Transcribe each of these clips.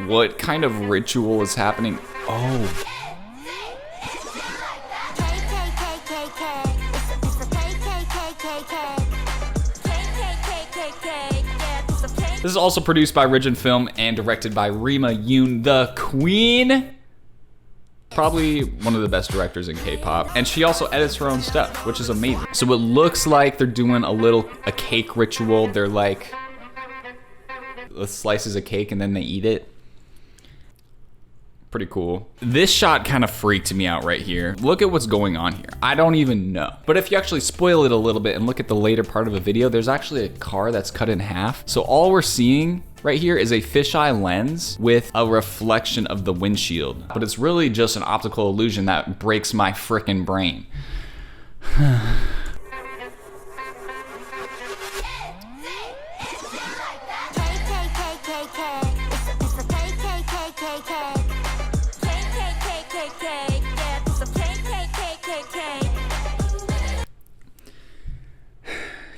What kind of ritual is happening? Oh. This is also produced by Ridge Film and directed by Rima Yoon, the Queen. Probably one of the best directors in K-pop. And she also edits her own stuff, which is amazing. So it looks like they're doing a cake ritual. They're like, slices of cake and then they eat it. Pretty cool. This shot kind of freaked me out right here. Look at what's going on here. I don't even know. But if you actually spoil it a little bit and look at the later part of a video, there's actually a car that's cut in half. So all we're seeing right here is a fisheye lens with a reflection of the windshield. But it's really just an optical illusion that breaks my frickin' brain.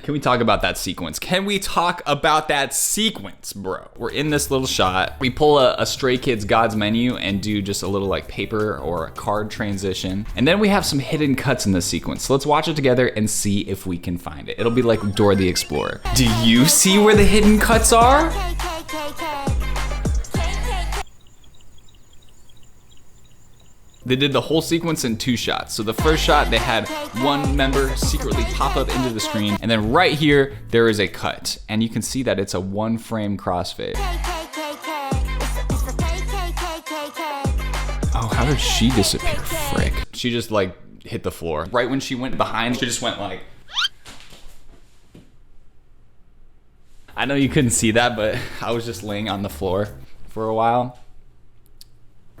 Can we talk about that sequence? Can we talk about that sequence, bro? We're in this little shot. We pull a Stray Kids God's Menu and do just a little like paper or a card transition. And then we have some hidden cuts in this sequence. So let's watch it together and see if we can find it. It'll be like Dora the Explorer. Do you see where the hidden cuts are? They did the whole sequence in 2 shots. So the first shot, they had one member secretly pop up into the screen, and then right here, there is a cut. And you can see that it's a 1-frame crossfade. Oh, how did she disappear? Frick. She just like hit the floor. Right when she went behind, she just went like. I know you couldn't see that, but I was just laying on the floor for a while.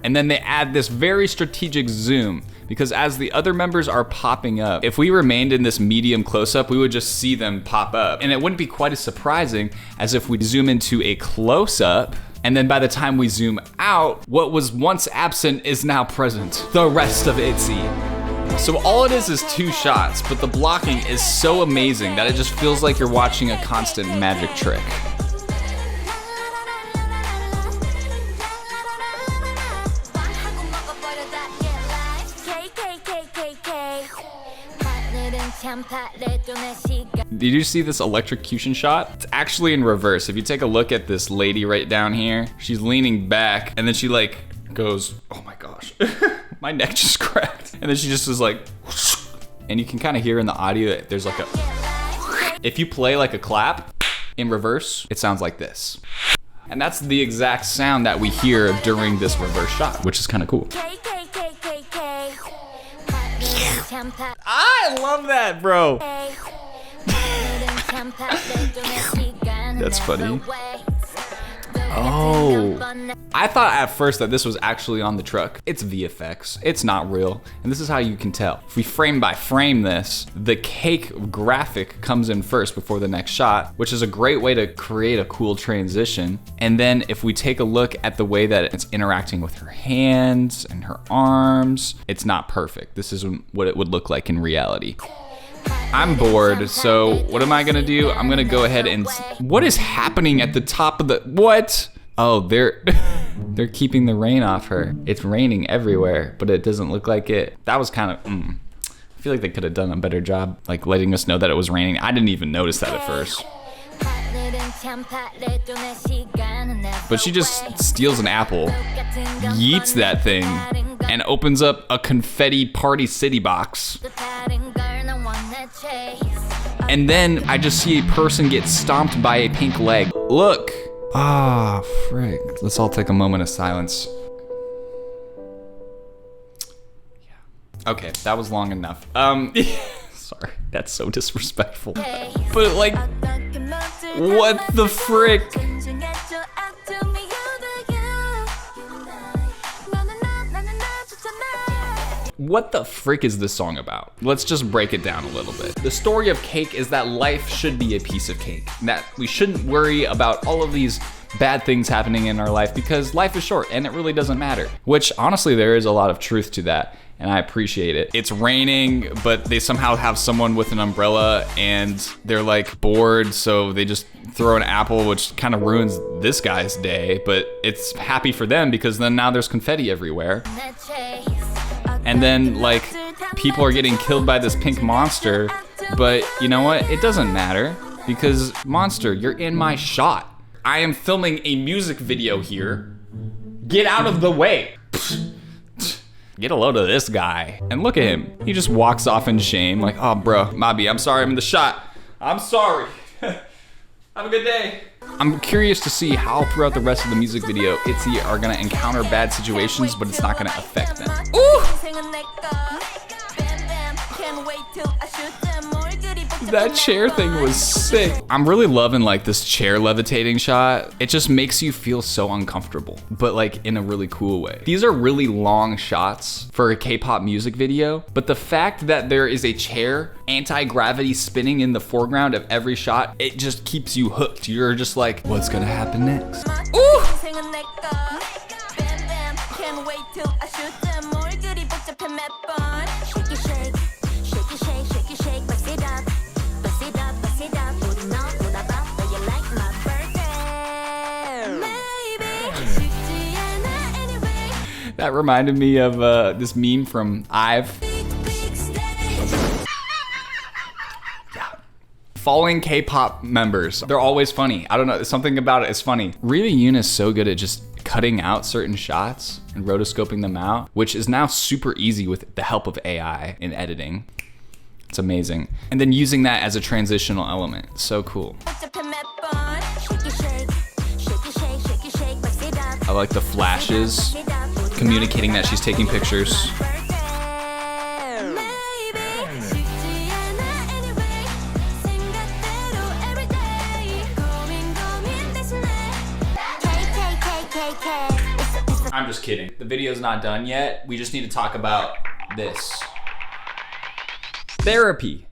And then they add this very strategic zoom because as the other members are popping up, if we remained in this medium close-up, we would just see them pop up. And it wouldn't be quite as surprising as if we zoom into a close-up, and then by the time we zoom out, what was once absent is now present. The rest of ITZY. So all it is 2 shots, but the blocking is so amazing that it just feels like you're watching a constant magic trick. Did you see this electrocution shot? It's actually in reverse. If you take a look at this lady right down here, she's leaning back and then she like goes, oh my gosh, my neck just cracked. And then she just was like, and you can kind of hear in the audio that there's like a, if you play like a clap in reverse, it sounds like this. And that's the exact sound that we hear during this reverse shot, which is kind of cool. I love that, bro. That's funny. Oh. I thought at first that this was actually on the truck. It's VFX. It's not real. And this is how you can tell. If we frame by frame this, the cake graphic comes in first before the next shot, which is a great way to create a cool transition. And then if we take a look at the way that it's interacting with her hands and her arms, it's not perfect. This is what it would look like in reality. I'm bored, so what am I gonna do? I'm gonna go ahead and... What is happening at the top of the... What? Oh, they're keeping the rain off her. It's raining everywhere, but it doesn't look like it. That was kind of... I feel like they could have done a better job, like letting us know that it was raining. I didn't even notice that at first. But she just steals an apple, yeets that thing, and opens up a confetti Party City box. And then I just see a person get stomped by a pink leg. Look. Ah, frick. Let's all take a moment of silence. Yeah. Okay, that was long enough. Sorry, that's so disrespectful. But like, what the frick? What the frick is this song about? Let's just break it down a little bit. The story of Cake is that life should be a piece of cake. That we shouldn't worry about all of these bad things happening in our life because life is short and it really doesn't matter. Which honestly, there is a lot of truth to that and I appreciate it. It's raining, but they somehow have someone with an umbrella and they're like bored, so they just throw an apple, which kind of ruins this guy's day, but it's happy for them because then now there's confetti everywhere. And then like people are getting killed by this pink monster, but you know what? It doesn't matter because monster, you're in my shot. I am filming a music video here. Get out of the way. Get a load of this guy. And look at him. He just walks off in shame like, oh bro, Mobby, I'm sorry I'm in the shot. I'm sorry. Have a good day. I'm curious to see how throughout the rest of the music video, ITZY are gonna encounter bad situations, but it's not gonna affect them. Ooh! That chair thing was sick. I'm really loving like this chair levitating shot. It just makes you feel so uncomfortable, but like in a really cool way. These are really long shots for a K-pop music video, but the fact that there is a chair anti-gravity spinning in the foreground of every shot, it just keeps you hooked. You're just like, what's gonna happen next? Ooh! That reminded me of this meme from ITZY. Yeah. Following K-pop members, they're always funny. I don't know, something about it is funny. Really, Yoon is so good at just cutting out certain shots and rotoscoping them out, which is now super easy with the help of AI in editing. It's amazing. And then using that as a transitional element, so cool. I like the flashes, communicating that she's taking pictures. I'm just kidding. The video's not done yet. We just need to talk about this. Therapy.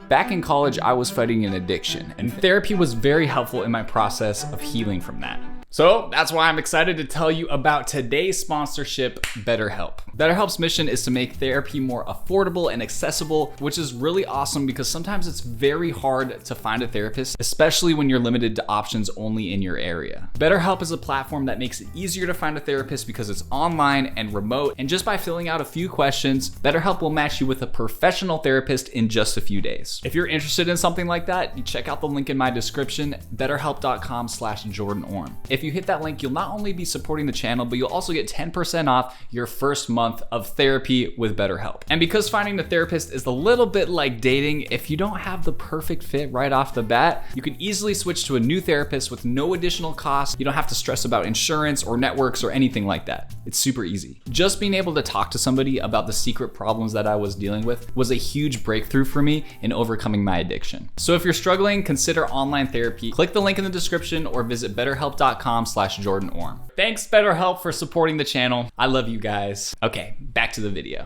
Back in college, I was fighting an addiction, and therapy was very helpful in my process of healing from that. So that's why I'm excited to tell you about today's sponsorship, BetterHelp. BetterHelp's mission is to make therapy more affordable and accessible, which is really awesome because sometimes it's very hard to find a therapist, especially when you're limited to options only in your area. BetterHelp is a platform that makes it easier to find a therapist because it's online and remote, and just by filling out a few questions, BetterHelp will match you with a professional therapist in just a few days. If you're interested in something like that, you check out the link in my description, betterhelp.com/JordanOrm. If you hit that link, you'll not only be supporting the channel, but you'll also get 10% off your first month of therapy with BetterHelp. And because finding a therapist is a little bit like dating, if you don't have the perfect fit right off the bat, you can easily switch to a new therapist with no additional cost. You don't have to stress about insurance or networks or anything like that. It's super easy. Just being able to talk to somebody about the secret problems that I was dealing with was a huge breakthrough for me in overcoming my addiction. So if you're struggling, consider online therapy. Click the link in the description or visit betterhelp.com/JordanOrm. Thanks BetterHelp for supporting the channel. I love you guys. Okay, back to the video.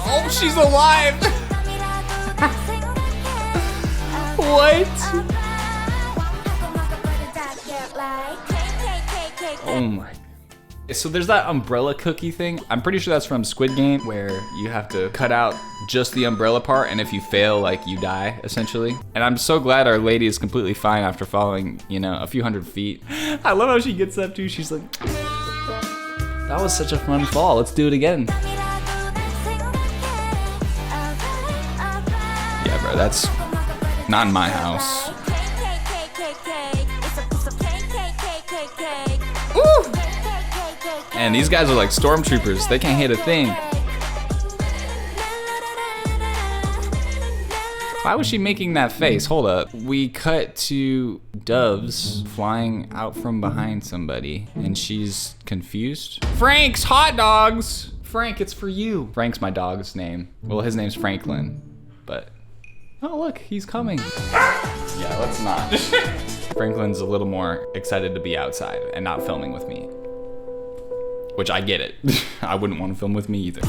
Oh, she's alive! What? Oh my. So there's that umbrella cookie thing. I'm pretty sure that's from Squid Game, where you have to cut out just the umbrella part, and if you fail, like, you die, essentially. And I'm so glad our lady is completely fine after falling, you know, a few hundred feet. I love how she gets up too. She's like, that was such a fun fall. Let's do it again. Yeah, bro, that's not in my house. Ooh! And these guys are like stormtroopers. They can't hit a thing. Why was she making that face? Hold up. We cut to doves flying out from behind somebody, and she's confused. Frank's hot dogs! Frank, it's for you. Frank's my dog's name. Well, his name's Franklin, but... Oh, look, he's coming. Yeah, let's not. Franklin's a little more excited to be outside and not filming with me. Which I get it. I wouldn't want to film with me either.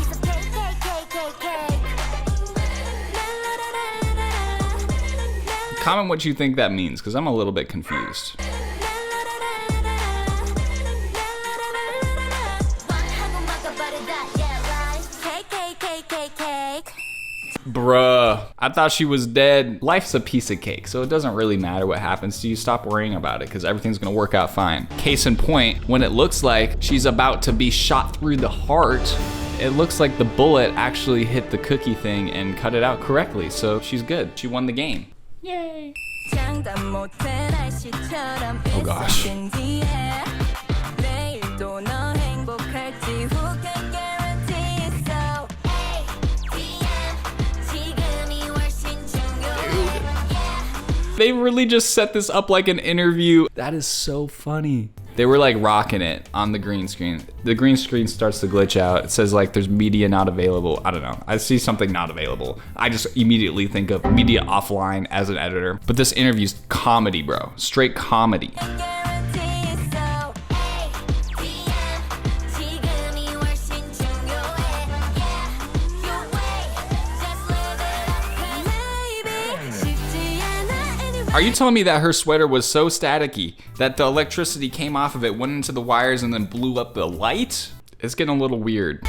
Comment what you think that means, because I'm a little bit confused. Bruh, I thought she was dead. Life's a piece of cake, so it doesn't really matter what happens to you. Stop worrying about it, because everything's gonna work out fine. Case in point, when it looks like she's about to be shot through the heart, it looks like the bullet actually hit the cookie thing and cut it out correctly, so she's good. She won the game. Yay. Oh gosh. They really just set this up like an interview. That is so funny. They were like rocking it on the green screen. The green screen starts to glitch out. It says like there's media not available. I don't know. I see something not available. I just immediately think of media offline as an editor. But this interview's comedy, bro. Straight comedy. Are you telling me that her sweater was so staticky that the electricity came off of it, went into the wires, and then blew up the light? It's getting a little weird.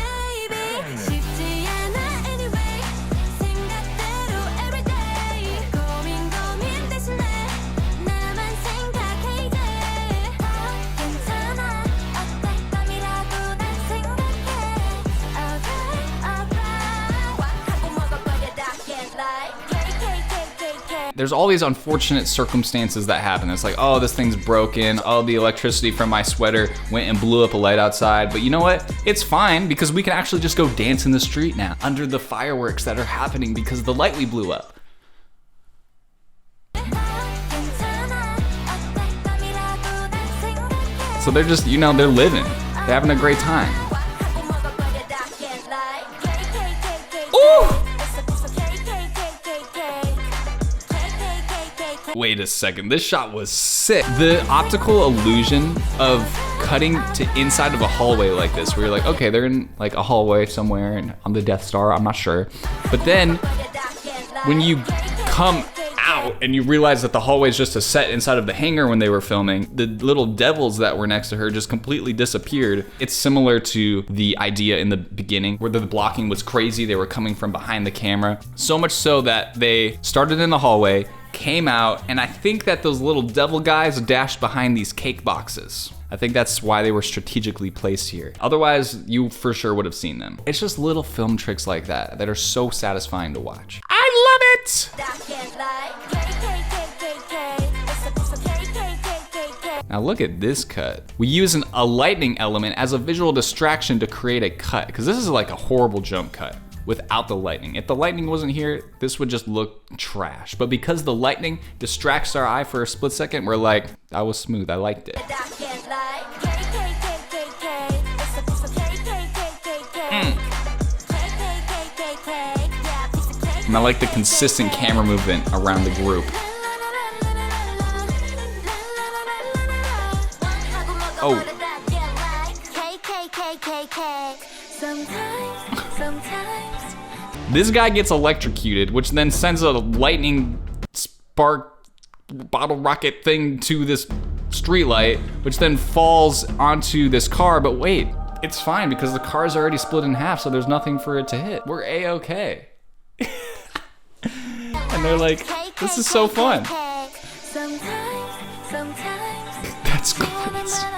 There's all these unfortunate circumstances that happen. It's like, oh, this thing's broken. Oh, the electricity from my sweater went and blew up a light outside. But you know what? It's fine, because we can actually just go dance in the street now under the fireworks that are happening because of the light we blew up. So they're just, you know, they're living. They're having a great time. Ooh! Wait a second, this shot was sick. The optical illusion of cutting to inside of a hallway like this, where you're like, okay, they're in like a hallway somewhere and on the Death Star, I'm not sure. But then when you come out and you realize that the hallway is just a set inside of the hangar when they were filming, the little devils that were next to her just completely disappeared. It's similar to the idea in the beginning where the blocking was crazy. They were coming from behind the camera. So much so that they started in the hallway, came out, and I think that those little devil guys dashed behind these cake boxes. I think that's why they were strategically placed here. Otherwise, you for sure would have seen them. It's just little film tricks like that that are so satisfying to watch. I love it! Now look at this cut. We use a lightning element as a visual distraction to create a cut, because this is like a horrible jump cut without the lightning. If the lightning wasn't here, this would just look trash. But because the lightning distracts our eye for a split second, we're like, that was smooth, I liked it. And I like the consistent camera movement around the group. Oh. This guy gets electrocuted, which then sends a lightning spark bottle rocket thing to this streetlight, which then falls onto this car. But wait, it's fine because the car's already split in half, so there's nothing for it to hit. We're A-okay. And they're like, this is so fun. That's crazy.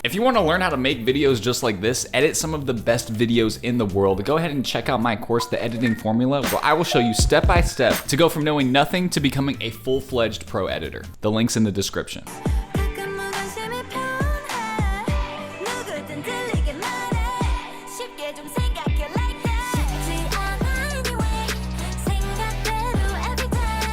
If you want to learn how to make videos just like this, edit some of the best videos in the world, go ahead and check out my course, The Editing Formula, where I will show you step by step to go from knowing nothing to becoming a full-fledged pro editor. The link's in the description.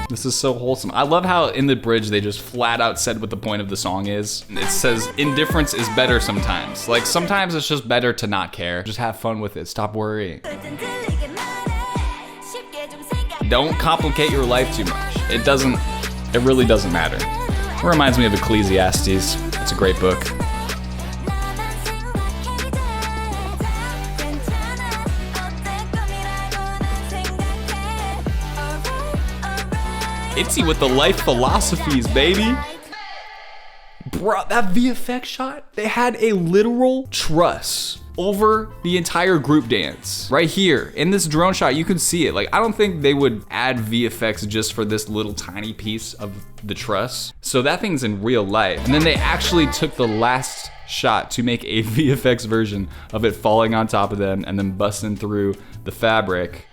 This is so wholesome. I love how in the bridge they just flat out said what the point of the song is. It says indifference is better sometimes. Like sometimes it's just better to not care. Just have fun with it. Stop worrying. Don't complicate your life too much. It really doesn't matter. It reminds me of Ecclesiastes. It's a great book. ITZY with the life philosophies, baby. Bro, that VFX shot, they had a literal truss over the entire group dance. Right here, in this drone shot, you can see it. Like, I don't think they would add VFX just for this little tiny piece of the truss. So that thing's in real life. And then they actually took the last shot to make a VFX version of it falling on top of them and then busting through the fabric.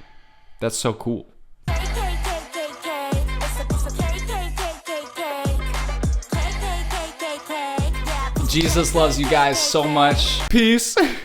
That's so cool. Jesus loves you guys so much. Peace.